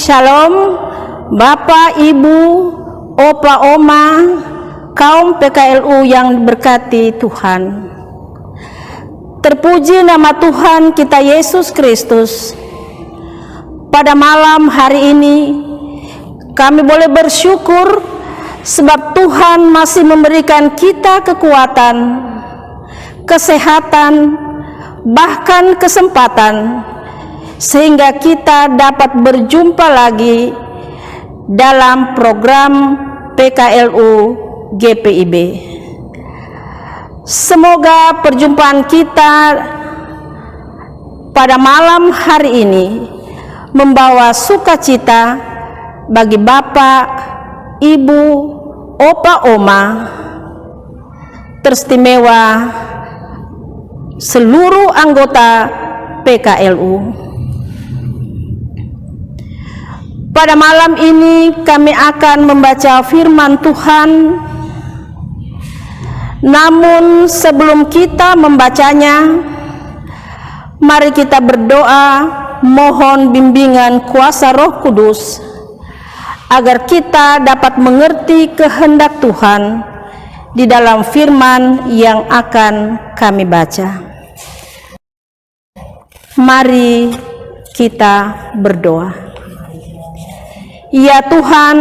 Shalom, Bapak, Ibu, Opa, Oma, kaum PKLU yang diberkati Tuhan. Terpuji nama Tuhan kita Yesus Kristus. Pada malam hari ini kami boleh bersyukur sebab Tuhan masih memberikan kita kekuatan, kesehatan, bahkan kesempatan sehingga kita dapat berjumpa lagi dalam program PKLU GPIB. Semoga perjumpaan kita pada malam hari ini membawa sukacita bagi Bapak, Ibu, Opa, Oma, teristimewa seluruh anggota PKLU. Pada malam ini kami akan membaca firman Tuhan. Namun sebelum kita membacanya, mari kita berdoa mohon bimbingan kuasa Roh Kudus agar kita dapat mengerti kehendak Tuhan di dalam firman yang akan kami baca. Mari kita berdoa. Ya Tuhan,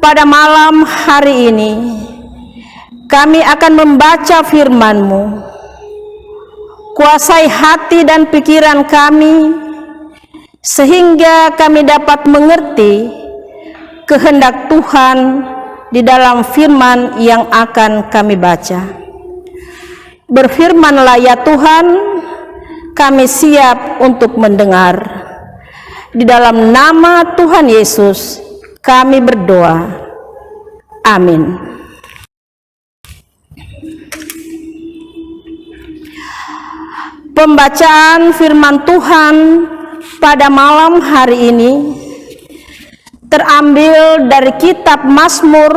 pada malam hari ini kami akan membaca firman-Mu. Kuasai hati dan pikiran kami sehingga kami dapat mengerti kehendak Tuhan di dalam firman yang akan kami baca. Berfirmanlah ya Tuhan, kami siap untuk mendengar. Di dalam nama Tuhan Yesus kami berdoa. Amin. Pembacaan firman Tuhan pada malam hari ini terambil dari kitab Mazmur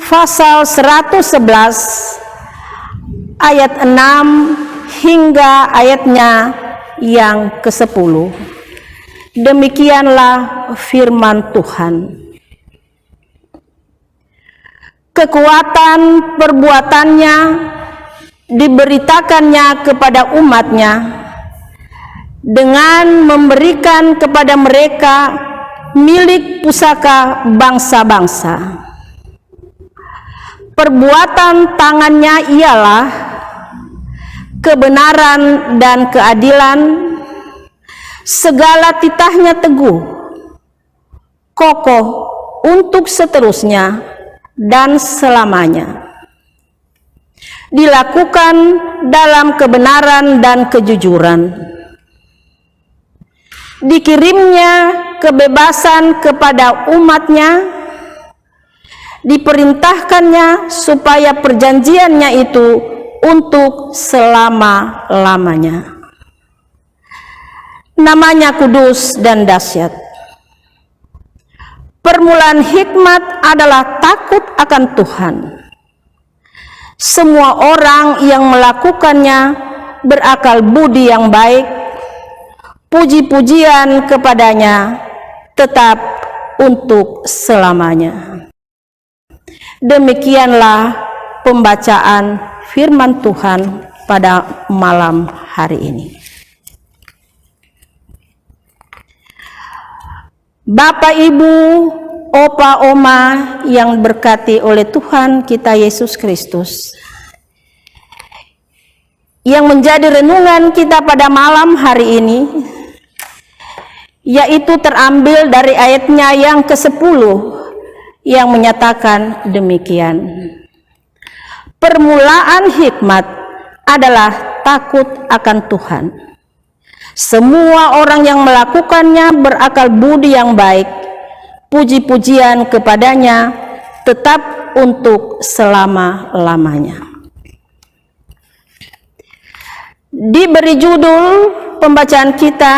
pasal 111 ayat 6 hingga ayatnya yang ke-10. Demikianlah firman Tuhan. Kekuatan perbuatannya diberitakannya kepada umatnya dengan memberikan kepada mereka milik pusaka bangsa-bangsa. Perbuatan tangannya ialah kebenaran dan keadilan. Segala titahnya teguh, kokoh untuk seterusnya dan selamanya. Dilakukan dalam kebenaran dan kejujuran. Dikirimnya kebebasan kepada umatnya, diperintahkannya supaya perjanjiannya itu untuk selama-lamanya. Namanya kudus dan dahsyat. Permulaan hikmat adalah takut akan Tuhan. Semua orang yang melakukannya berakal budi yang baik. Puji-pujian kepadanya tetap untuk selamanya. Demikianlah pembacaan firman Tuhan pada malam hari ini. Bapak, Ibu, Opa, Oma yang berkati oleh Tuhan kita Yesus Kristus, yang menjadi renungan kita pada malam hari ini, yaitu terambil dari ayatnya yang ke-10 yang menyatakan demikian. Permulaan hikmat adalah takut akan Tuhan. Semua orang yang melakukannya berakal budi yang baik. Puji-pujian kepadanya tetap untuk selama-lamanya. Diberi judul pembacaan kita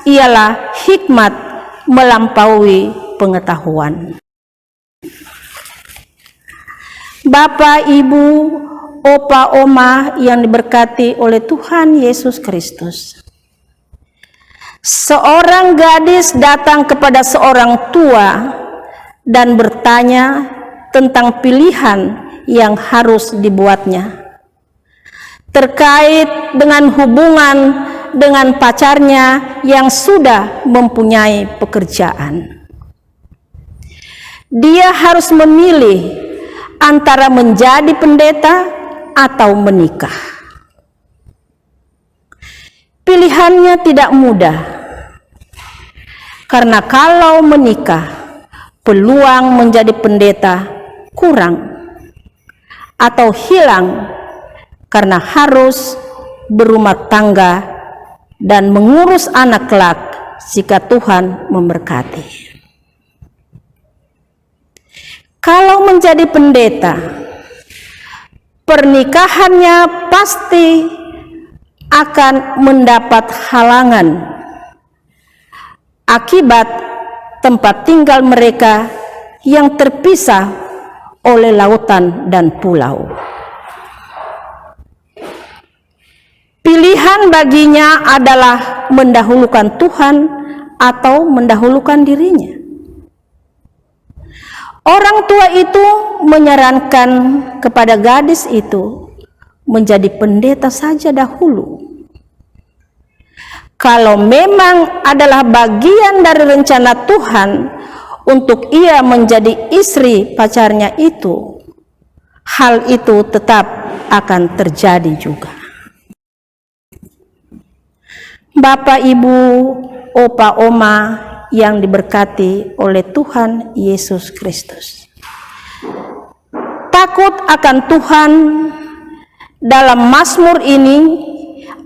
ialah hikmat melampaui pengetahuan. Bapak, Ibu, Opa, Oma yang diberkati oleh Tuhan Yesus Kristus. Seorang gadis datang kepada seorang tua dan bertanya tentang pilihan yang harus dibuatnya terkait dengan hubungan dengan pacarnya yang sudah mempunyai pekerjaan. Dia harus memilih antara menjadi pendeta atau menikah. Pilihannya tidak mudah, karena kalau menikah, peluang menjadi pendeta kurang atau hilang karena harus berumah tangga dan mengurus anak kelak jika Tuhan memberkati. Kalau menjadi pendeta, pernikahannya pasti akan mendapat halangan akibat tempat tinggal mereka yang terpisah oleh lautan dan pulau. Pilihan baginya adalah mendahulukan Tuhan atau mendahulukan dirinya. Orang tua itu menyarankan kepada gadis itu menjadi pendeta saja dahulu. Kalau memang adalah bagian dari rencana Tuhan untuk ia menjadi istri pacarnya itu, hal itu tetap akan terjadi juga. Bapak, Ibu, Opa, Oma yang diberkati oleh Tuhan Yesus Kristus. Takut akan Tuhan dalam Mazmur ini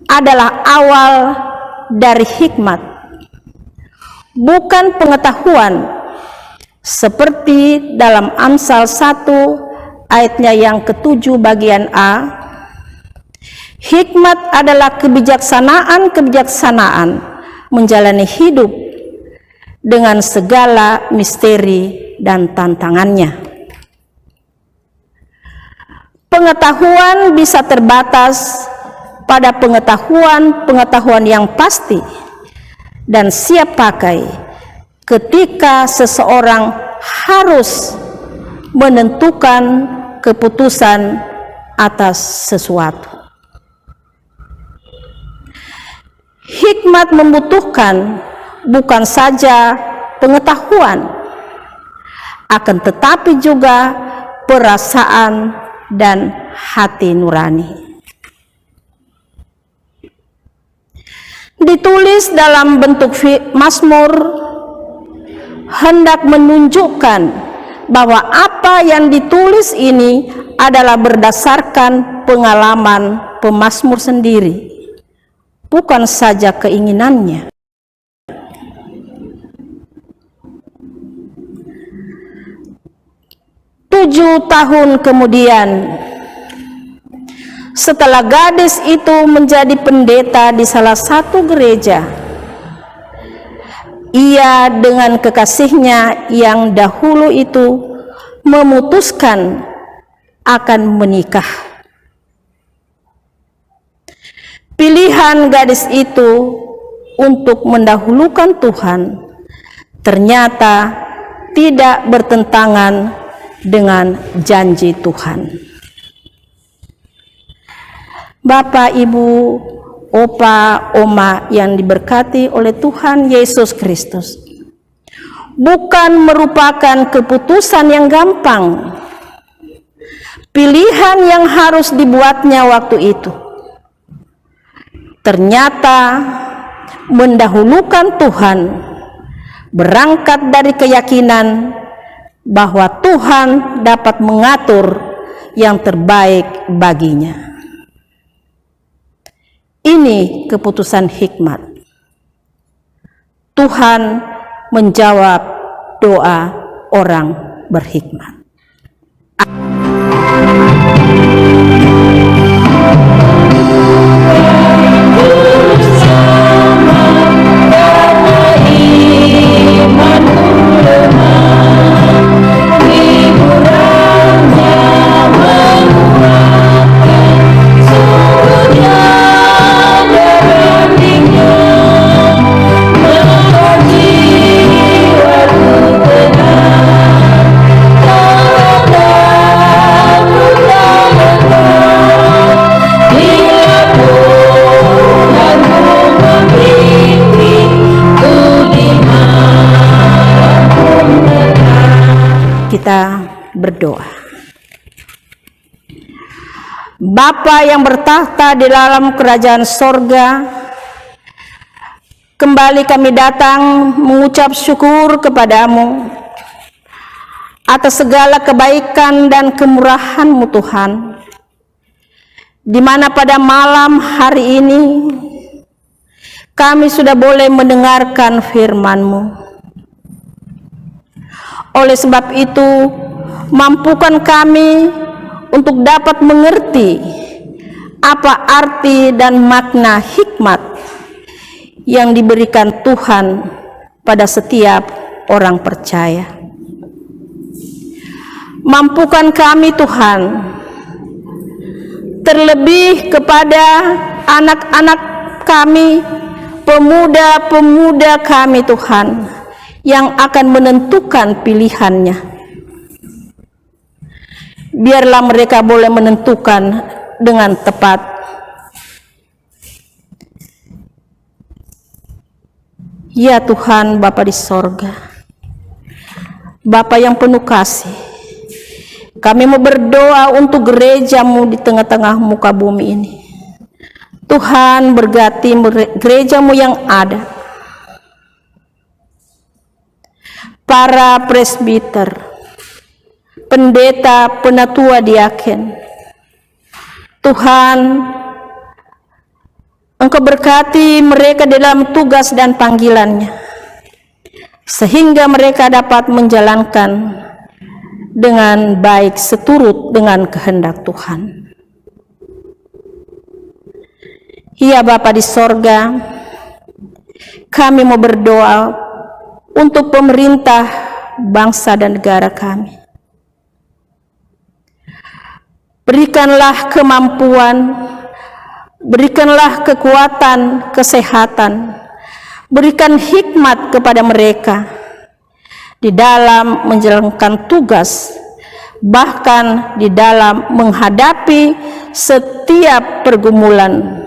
adalah awal dari hikmat, bukan pengetahuan, seperti dalam Amsal 1 ayatnya yang ke-7 bagian A. Hikmat adalah kebijaksanaan menjalani hidup dengan segala misteri dan tantangannya. Pengetahuan bisa terbatas pada pengetahuan yang pasti dan siap pakai ketika seseorang harus menentukan keputusan atas sesuatu. Hikmat membutuhkan bukan saja pengetahuan, akan tetapi juga perasaan dan hati nurani. Ditulis dalam bentuk Mazmur hendak menunjukkan bahwa apa yang ditulis ini adalah berdasarkan pengalaman pemazmur sendiri, bukan saja keinginannya. Tujuh tahun kemudian, setelah gadis itu menjadi pendeta di salah satu gereja, ia dengan kekasihnya yang dahulu itu memutuskan akan menikah. Pilihan gadis itu untuk mendahulukan Tuhan ternyata tidak bertentangan dengan janji Tuhan. Bapak, Ibu, Opa, Oma yang diberkati oleh Tuhan Yesus Kristus, bukan merupakan keputusan yang gampang, pilihan yang harus dibuatnya waktu itu. Ternyata mendahulukan Tuhan berangkat dari keyakinan bahwa Tuhan dapat mengatur yang terbaik baginya. Ini keputusan hikmat. Tuhan menjawab doa orang berhikmat. Kita berdoa. Bapa yang bertahta di dalam kerajaan sorga, kembali kami datang mengucap syukur kepadamu atas segala kebaikan dan kemurahan-Mu Tuhan, di mana pada malam hari ini kami sudah boleh mendengarkan firman-Mu. Oleh sebab itu, mampukan kami untuk dapat mengerti apa arti dan makna hikmat yang diberikan Tuhan pada setiap orang percaya. Mampukan kami Tuhan, terlebih kepada anak-anak kami, pemuda-pemuda kami Tuhan, yang akan menentukan pilihannya. Biarlah mereka boleh menentukan dengan tepat. Ya Tuhan, Bapa di sorga, Bapa yang penuh kasih, kami mau berdoa untuk gereja-Mu di tengah-tengah muka bumi ini. Tuhan, berkati gereja-Mu yang ada, para presbiter, pendeta, penatua, diaken. Tuhan, Engkau berkati mereka dalam tugas dan panggilannya, sehingga mereka dapat menjalankan dengan baik seturut dengan kehendak Tuhan. Ya Bapa di sorga, kami mau berdoa untuk pemerintah, bangsa dan negara kami. Berikanlah kemampuan, berikanlah kekuatan, kesehatan, berikan hikmat kepada mereka di dalam menjalankan tugas, bahkan di dalam menghadapi setiap pergumulan,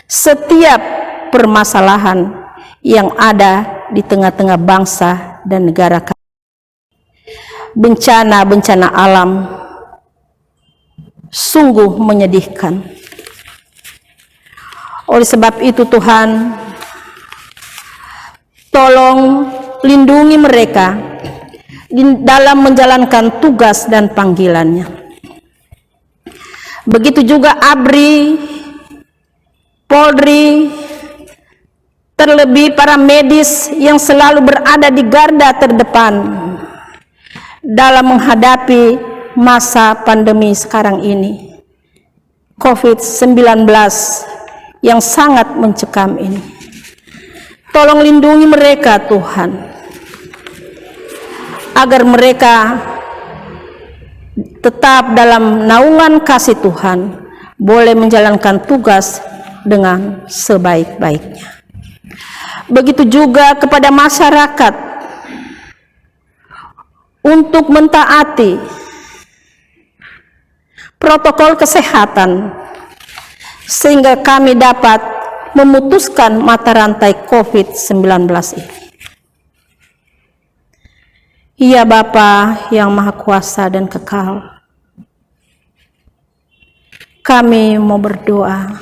setiap permasalahan yang ada di tengah-tengah bangsa dan negara kami. Bencana-bencana alam sungguh menyedihkan. Oleh sebab itu Tuhan, tolong lindungi mereka di dalam menjalankan tugas dan panggilannya. Begitu juga ABRI, Polri, terlebih para medis yang selalu berada di garda terdepan dalam menghadapi masa pandemi sekarang ini. COVID-19 yang sangat mencekam ini. Tolong lindungi mereka Tuhan, agar mereka tetap dalam naungan kasih Tuhan, boleh menjalankan tugas dengan sebaik-baiknya. Begitu juga kepada masyarakat untuk mentaati protokol kesehatan sehingga kami dapat memutuskan mata rantai COVID-19 ini. Ya Bapa yang Maha Kuasa dan Kekal, kami mau berdoa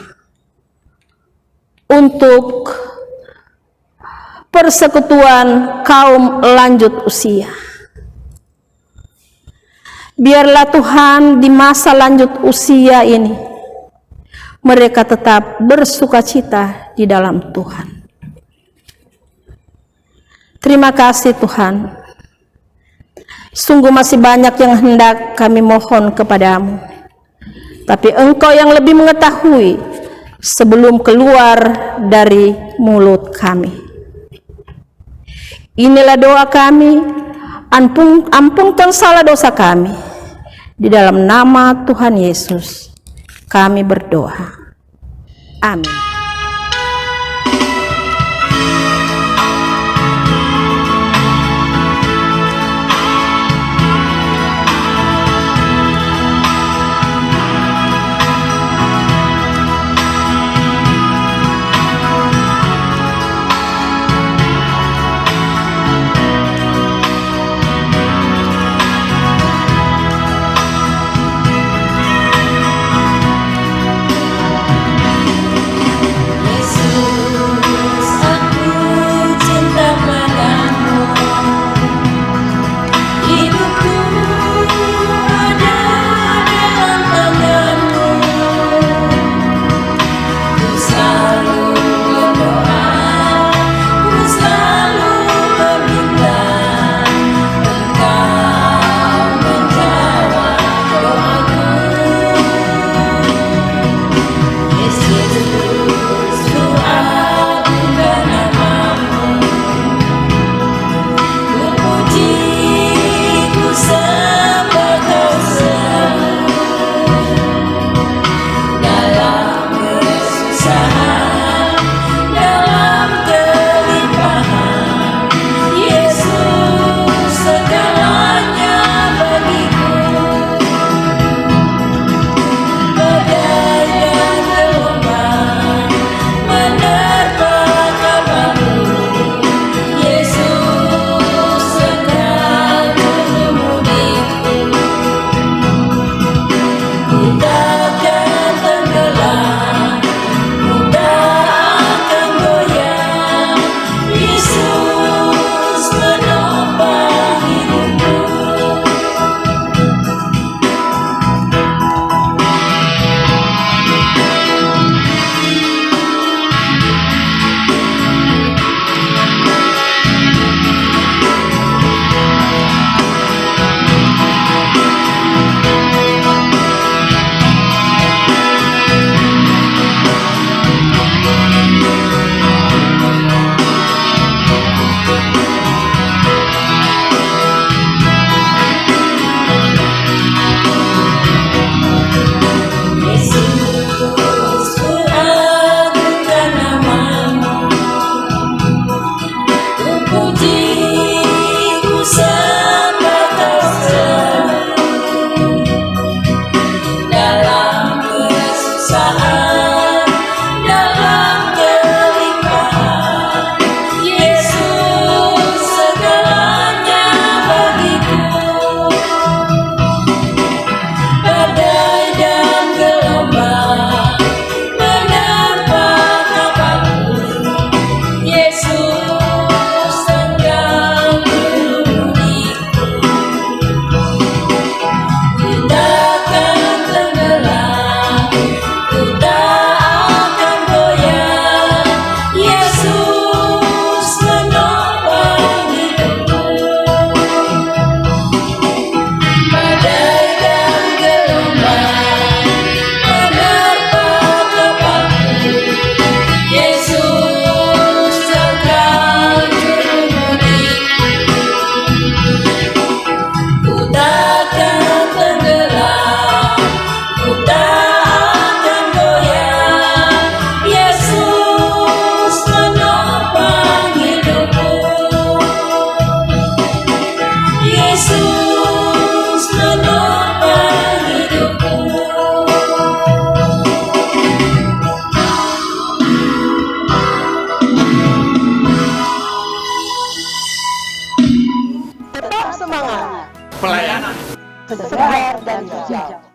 untuk persekutuan kaum lanjut usia. Biarlah Tuhan di masa lanjut usia ini mereka tetap bersukacita di dalam Tuhan. Terima kasih Tuhan. Sungguh masih banyak yang hendak kami mohon kepadamu, tapi Engkau yang lebih mengetahui sebelum keluar dari mulut kami. Inilah doa kami, ampunkan salah dosa kami. Di dalam nama Tuhan Yesus kami berdoa. Amin. semangat, Pelayanan segar dan hijau.